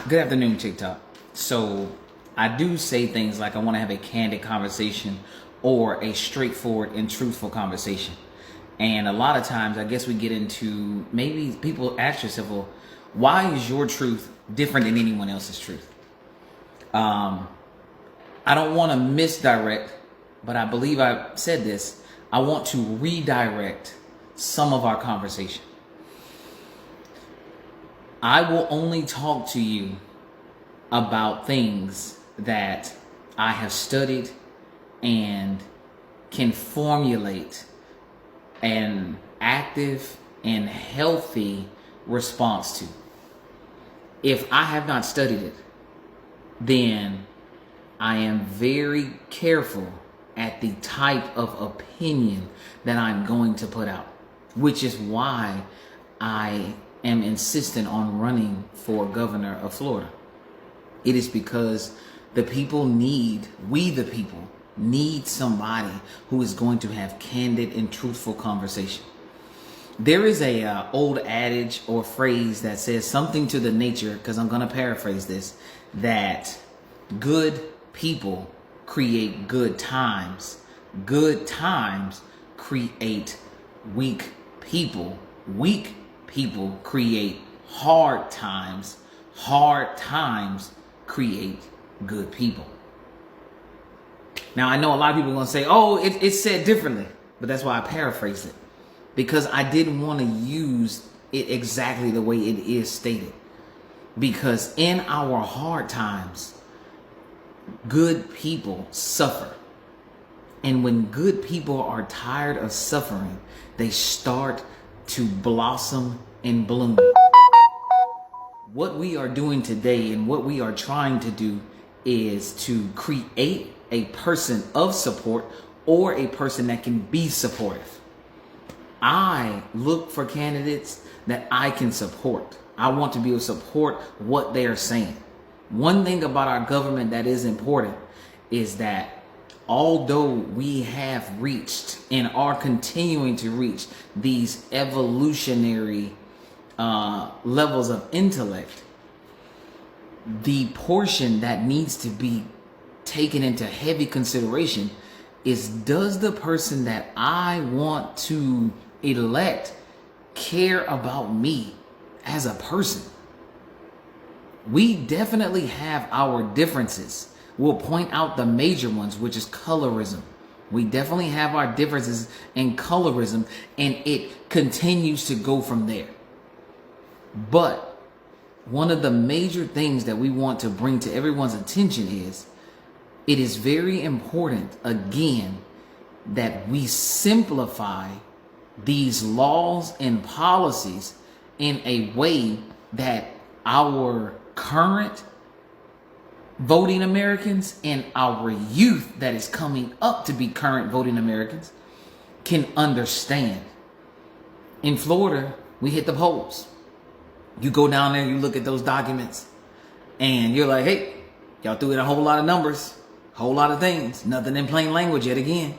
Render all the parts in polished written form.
Good afternoon, TikTok. So I do say things like I want to have a candid conversation or a straightforward and truthful conversation. And a lot of times I guess we get into maybe people ask yourself, well, why is your truth different than anyone else's truth? I don't want to misdirect, but I believe I said this. I want to redirect some of our conversation. I will only talk to you about things that I have studied and can formulate an active and healthy response to. If I have not studied it, then I am very careful at the type of opinion that I'm going to put out, which is why I am insistent on running for governor of Florida. It is because we the people need somebody who is going to have candid and truthful conversation. There is a old adage or phrase that says something to the nature, because I'm going to paraphrase this, that good people create good times. Good times create weak people. Weak people create hard times. Hard times create good people. Now, I know a lot of people are going to say, oh, it's said differently, but that's why I paraphrased it, because I didn't want to use it exactly the way it is stated. Because in our hard times, good people suffer. And when good people are tired of suffering, they start to blossom and bloom. What we are doing today and what we are trying to do is to create a person of support or a person that can be supportive. I look for candidates that I can support. I want to be able to support what they are saying. One thing about our government that is important is that although we have reached and are continuing to reach these evolutionary levels of intellect, the portion that needs to be taken into heavy consideration is, does the person that I want to elect care about me as a person? We definitely have our differences. We'll point out the major ones, which is colorism. We definitely have our differences in colorism, and it continues to go from there. But one of the major things that we want to bring to everyone's attention is, it is very important, again, that we simplify these laws and policies in a way that our current voting Americans and our youth that is coming up to be current voting Americans can understand. In Florida, we hit the polls. You go down there, you look at those documents, and you're like, hey, y'all threw in a whole lot of numbers, whole lot of things, nothing in plain language yet again.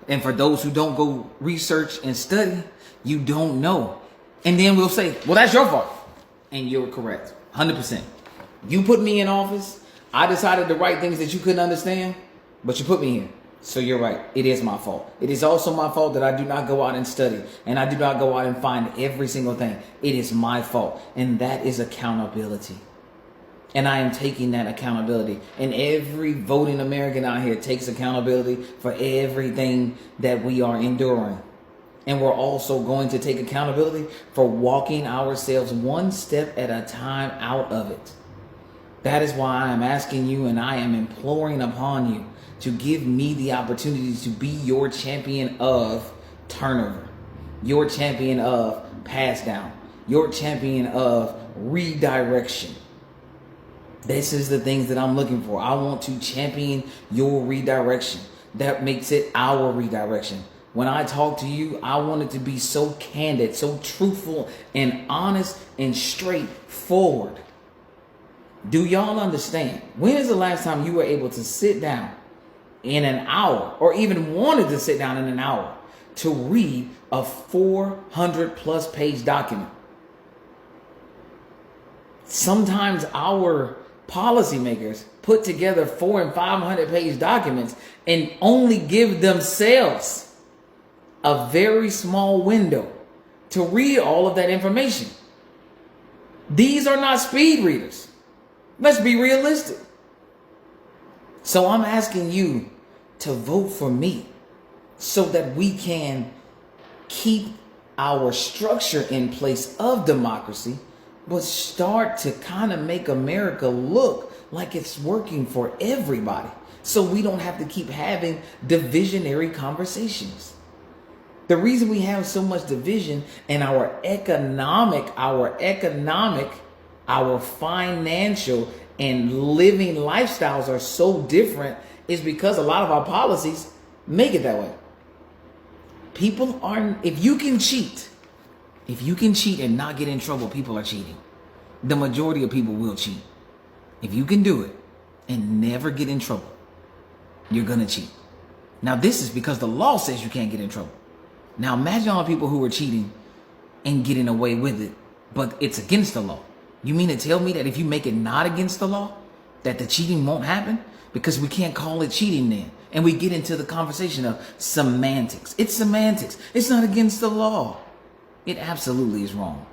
And for those who don't go research and study, you don't know. And then we'll say, well, that's your fault. And you're correct, 100%. You put me in office. I decided to write things that you couldn't understand, but you put me here. So you're right. It is my fault. It is also my fault that I do not go out and study, and I do not go out and find every single thing. It is my fault. And that is accountability. And I am taking that accountability. And every voting American out here takes accountability for everything that we are enduring. And we're also going to take accountability for walking ourselves one step at a time out of it. That is why I am asking you, and I am imploring upon you to give me the opportunity to be your champion of turnover, your champion of pass down, your champion of redirection. This is the things that I'm looking for. I want to champion your redirection. That makes it our redirection. When I talk to you, I want it to be so candid, so truthful and honest and straightforward. Do y'all understand? When is the last time you were able to sit down in an hour, or even wanted to sit down in an hour, to read a 400 plus page document? Sometimes our policymakers put together 400 and 500 page documents and only give themselves a very small window to read all of that information. These are not speed readers. Let's be realistic. So I'm asking you to vote for me so that we can keep our structure in place of democracy, but start to kind of make America look like it's working for everybody, so we don't have to keep having divisionary conversations. The reason we have so much division in our financial and living lifestyles are so different is because a lot of our policies make it that way. People aren't, if you can cheat and not get in trouble, people are cheating. The majority of people will cheat. If you can do it and never get in trouble, you're going to cheat. Now, this is because the law says you can't get in trouble. Now, imagine all the people who are cheating and getting away with it, but it's against the law. You mean to tell me that if you make it not against the law, that the cheating won't happen? Because we can't call it cheating then. And we get into the conversation of semantics. It's semantics. It's not against the law. It absolutely is wrong.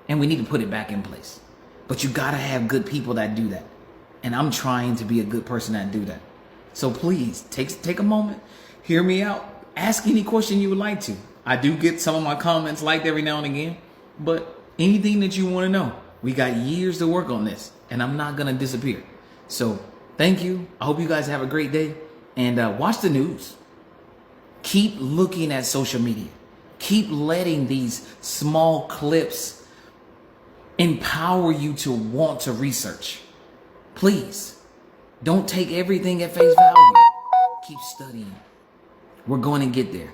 And we need to put it back in place. But you got to have good people that do that. And I'm trying to be a good person that do that. So please, take a moment, hear me out, ask any question you would like to. I do get some of my comments liked every now and again, but anything that you want to know, we got years to work on this, and I'm not going to disappear. So thank you. I hope you guys have a great day, and watch the news. Keep looking at social media. Keep letting these small clips empower you to want to research. Please, don't take everything at face value. Keep studying. We're going to get there.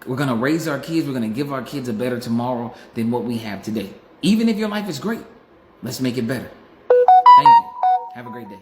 We're going to raise our kids. We're going to give our kids a better tomorrow than what we have today. Even if your life is great, let's make it better. Thank you. Have a great day.